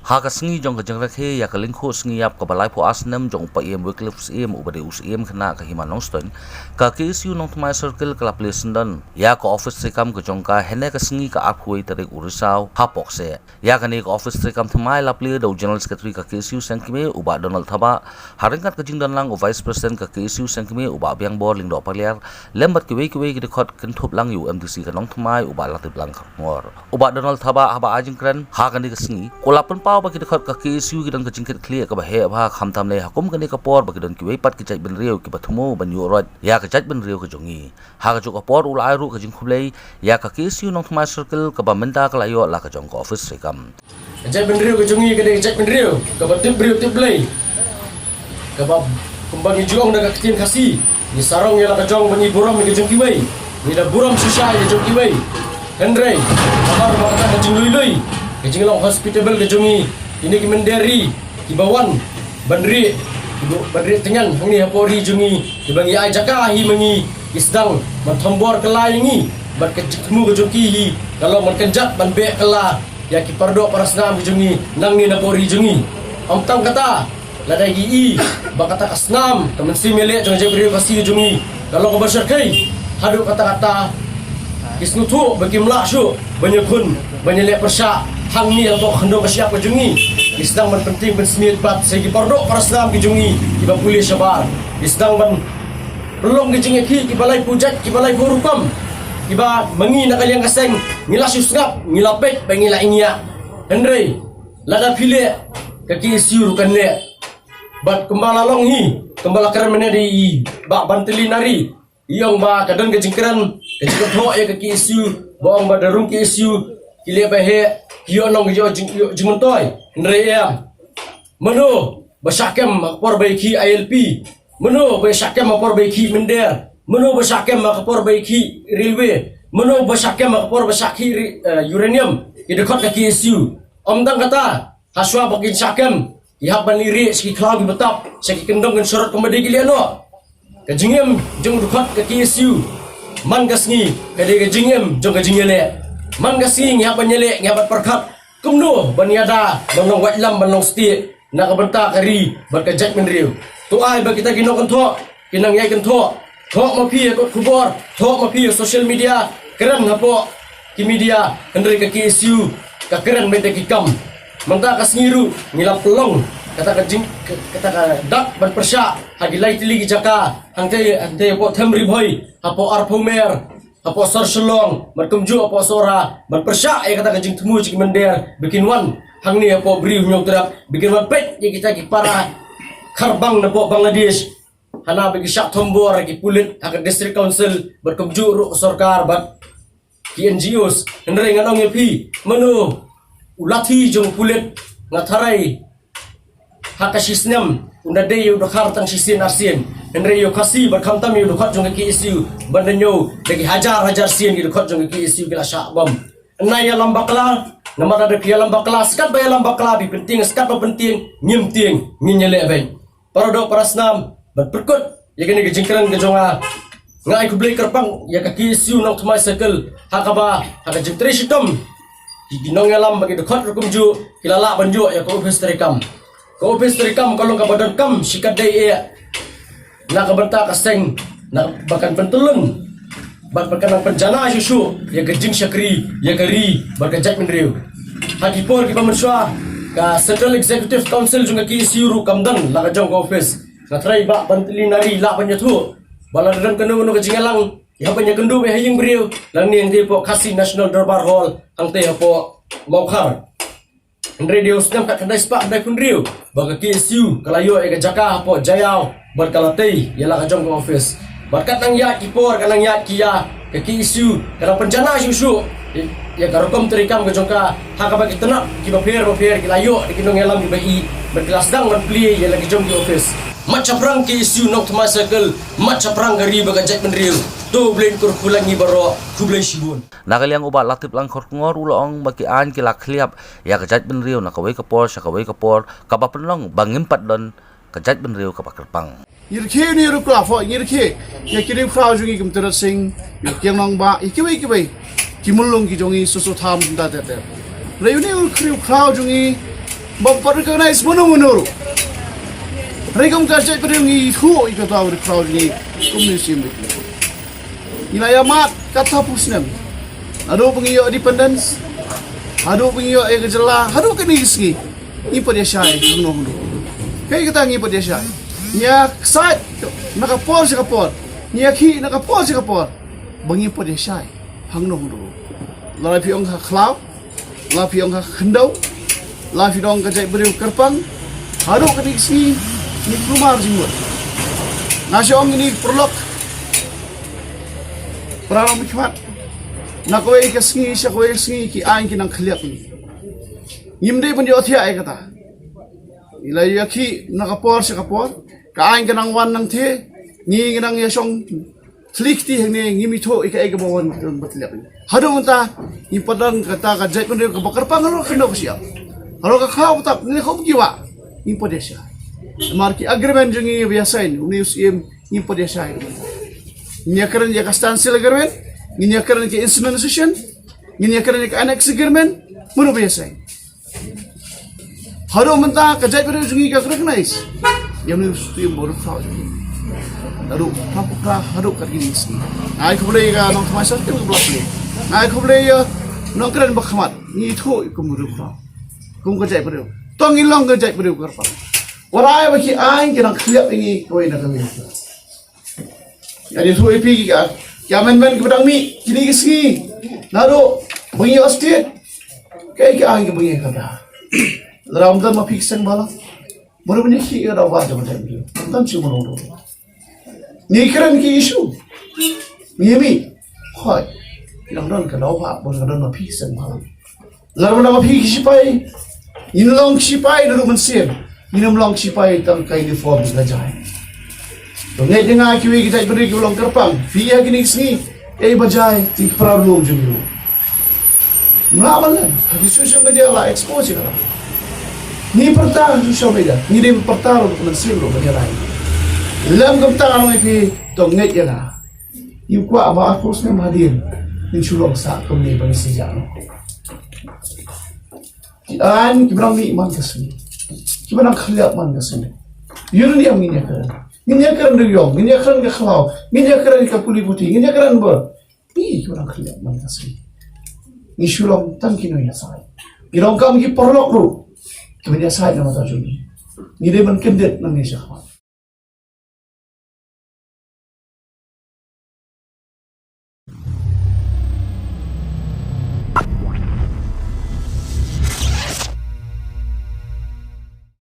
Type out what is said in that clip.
Haka sengi jong kajang rakhe ya kalingko sengi yap ka balai po asnem jong pa em Wycliffe em ubade em khna ka hima nongston ka KSU nong tmai circle ka placendan ya ka office rekam ka jong ka hene ka sengi ka aphui tarik urisau hapok se ya ka ne ka office rekam tmai laple do general secretary ka KSU sangkime uba Donald Thaba haringkat ka jingdan lang o vice president ka KSU sangkime uba biang bor ling do paliar lembat kiwe ki dekhot kenthop lang yu MDC ka nong tmai uba latip lang ngor uba Donald Thaba haba ajing kran ha ka ne ka sengi kolapan pa bagi dekat ka KSU gidan ka jingkit clear ka bahe ba khamtam le hakum kani ka por bagi don ki weipat ki chai ben riu ki bathumo ban yorot ya ka chai ben riu ka jongi ha ka ka por ul airu ka jing khublei ya ka KSU nong thmai circle ka ba menta ka layo la ka jong ka office rekam chai ben riu ka jongi ka de chai ben riu ka ba tip riu tip blei ka ba kumbang juang da ka tin kasi ni sarong ya la ka jong ban ni buram ni ka jong ki wei ni da buram susah ya jong ki wei Henry amar ba ka jing lui Kajing long hospitable kejongi ini kimenderi ibawan bandri ibu bandri tengan hangi hapori jongi dibangi ajaka hi mengi isdang mantombor kelaingi ban kejemu kejoki hi kalau menkenjat ban be kela ya ki pardo parasnam kejongi nang ni napori jongi omtang kata ladai gi bakata kasnam temen si melek jong jebri kasi jongi kalau kebersar kai hadu kata-kata kisnutu bagi melakshu banyakun banyalek persyak hang ni untuk hendak siap kejungi sedang penting bersemiat bat segi pardok para Islam kejungi iba pulis sabar sedang belum kejungi ki balai pujat ki balai burukam iba mengi nak kalian kaseng ngila susngap ngila pek ngila ingya Henry lada pile kaki siur kan le bat kembala long hi kembala keren mene di bak banteli nari iong ba kadang kejingkeran kejingkho ya kaki siu bong ba darung ki siu kile bahe yo nong yo jimuntoy Henry em meno basakem makpor baiki ILP meno basakem makpor baiki mender meno basakem makpor baiki railway meno basakem makpor basaki uranium idekot ka KSU omdang kata haswa bakin sakem ihap baniri ski klau betap saki kendong ngan sorot komedi giliano kajingem jong dekot ka KSU man gasngi kade kajingem jong kajingele man gasing ya banyele ngabat perkat kumno banyada banong wailam banong stie nak benta kari berkajat menriu tu ai bagi kita gino kentho kinang yai kentho thok mapi ko kubor thok mapi social media keren hapo ki media kendri ke KSU ka keren mete ki kam menta kasngiru ngilap pelong kata kajing kata dak ban persya hagi lai tili ki jaka hangte po thamri bhoi hapo arpomer apa sor selong berkumju apa sora berpersyak ya kata kajing temu cik mender bikin wan hang ni apa beri nyok terap bikin wan pet ya kita ki para karbang napo Bangladesh hana bagi syak tombor ki pulit akan district council berkumju ru sarkar bat ki NGOs hendre nganong epi menu ulati jong pulit ngatharai hakasisnem unda de yu dokhar tang sisin asin Henry yo kasi berkamtam yu dokhot jong KSU bandanyo lagi hajar sin yu dokhot jong KSU kila syakbam enai ya lambakla nama ada pia lambakla sekat bayar lambakla bi penting sekat ba penting ngim ting nginyele bain para dok para senam berperkut ya kene gejingkran gejonga ngai ku blai kerpang ya ka KSU nong tmai circle hakaba haka jintri sitom ginong yalam bagi dokhot rukumju kila la banjo ya ko office rekam ko office rekam kalau ka badan kam sikat dai nak benta kaseng nak bahkan pentulun bahkan penjana susu ya gejing syakri ya kari berkejat menriu hagi por ki pamenswa ka Central Executive Council juga KSU ru kamdan la jong office ngatrai ba bantli nari la banyathu baladan kanu no kejingalang ya banya kendu be haying beriu lang ni ante po kasi National Darbar Hall ante po maukhar radio snam kat kandai spa dai punriu baga KSU kalayo e jaka po jayau berkalatei ialah kajong ke office berkat nang ya kipor kanang ya kia ke KSU kanang penjana susu ya karokom terikam kajong ka haka bagi tenak ki baper kilayo dikinong elam di bai berkelas dang menpli ialah kajong ke office macam perang KSU nok tma circle macam perang gari bagajat menriu tu blin kur pulangi baro kublai sibun nakaliang uba latip lang khor ulong bagi an ki lakliap ya kajat benriu nakawai kapor sakawai kapor kapapenlong bangimpat don kajat benriu kapakerpang yirkhe ni rukla fo yirkhe ya kirim frau jungi kimtera sing yirkhe nong ba ikibai kimulung ki jongi susu tham da reuni ul kriu frau jungi bapak recognize munu. Regam kerja pada ni thu ikut tahu crowd ni komunisi mereka. Ilaya mat kata pusnam. Ado pengiyo independence. Ado pengiyo kejelah. Ado kini isi. Ni pada syai hangno. Kayak kita ni pada syai. Nya sat nakapor si kapor. Nya ki nakapor si kapor. Bangi pada syai hangno. Lalai piong ka klau. Lalai piong ka kendau. Lalai piong ka jai beriu kerpang. Ado kini isi. Ni rumah semua. Nasi orang ini perlok. Perang cepat. Nak kau ikat sengi, siapa kau sengi ki aing kinang khliap ni. Yimdei pun jauh tiada kata. Ilai yaki nak kapor si kapor. Ka aing kinang wan nang the. Ni kinang yasong slik ti hang ni ngimi tho ikat ikat bawan bertliap ni. Hadu mentah impadan kata kajai pun dia kebakar pangan kena siap. Kalau kau tak ni kau kiwa. Impodesya. Marki agreement jungi biasain unius im impodesya. Nyakaran ya kastansil agreement, nyakaran ke institution, nyakaran ke annex agreement, mulu biasain. Haro mentah kajai pada jungi ka recognize. Yang unius im baru fraud. Lalu apa haro kat gini sini. Ai kau boleh ka nong masa tu kau boleh. Ai kau boleh ya nong keren bakhamat. Ni thu ikum baru fraud. Kum kajai pada. Tong ilong kajai pada kerpa. Warai bagi aing kena khliap ini kau nak kami. Jadi suai pergi kan, men kepada mi kini kesi, lalu bagi estate, kayak aing bagi kata. Ramdan ma fiksen bala, baru punya ki ada awak macam tu. Ramdan cuma orang. Ni keren ki isu, ni mi, hai, ramdan kalau awak baru ramdan ma fiksen bala. Lalu nama fiksi pai, inlong sipai dulu mensir. Minum long sipai tang kai uniform gajah. To ngai dengar kiwi kita beri ulang kerpang. Via gini sini, bajai ti problem jumi. Melawan, habis social media lah expose kan. Ni pertang social media, ni dia pertang untuk mensir lo bagi lain. Lam kemtang ngai to ngai ya. Iu kuat apa aku sebenarnya hadir. Ni sulong sa kami bagi sejak. An kibrang ni man kesini. Kita nak khliap man kesini. Yun ni ang Nginyakaran duyong, nginyakaran ke khalau, nginyakaran ke puli putih, nginyakaran ber. Kita nak khliap man kesini. Ni sulong tan kino ya sai. Irong kam ki porlok ru. Kemudian sai nama tajuni. Ni dia man kendet nang ni syahwan.